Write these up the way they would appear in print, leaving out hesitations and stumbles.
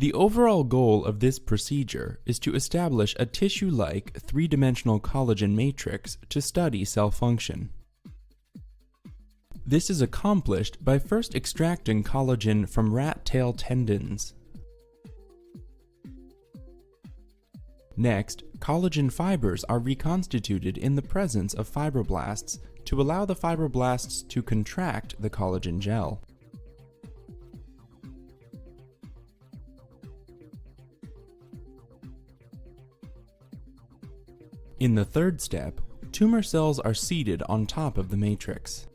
The overall goal of this procedure is to establish a tissue-like three-dimensional collagen matrix to study cell function. This is accomplished by first extracting collagen from rat tail tendons. Next, collagen fibers are reconstituted in the presence of fibroblasts to allow the fibroblasts to contract the collagen gel. In the third step, tumor cells are seated on top of the matrix.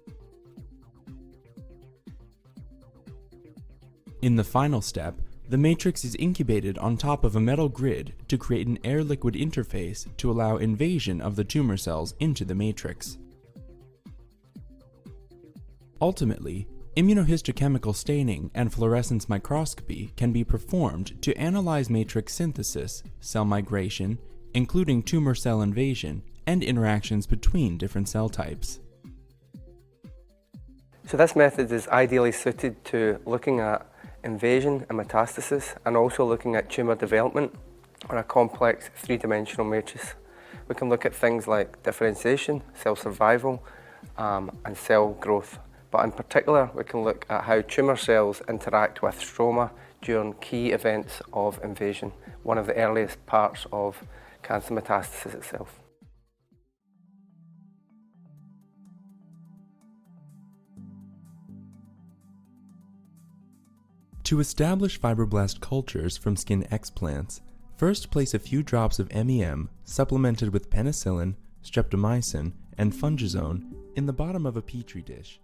In the final step, the matrix is incubated on top of a metal grid to create an air-liquid interface to allow invasion of the tumor cells into the matrix. Ultimately, immunohistochemical staining and fluorescence microscopy can be performed to analyze matrix synthesis, cell migration, including tumor cell invasion, and interactions between different cell types. So this method is ideally suited to looking at invasion and metastasis, and also looking at tumour development on a complex three-dimensional matrix. We can look at things like differentiation, cell survival, and cell growth. But in particular, we can look at how tumour cells interact with stroma during key events of invasion, one of the earliest parts of cancer metastasis itself. To establish fibroblast cultures from skin explants, first place a few drops of MEM supplemented with penicillin, streptomycin, and fungizone in the bottom of a petri dish.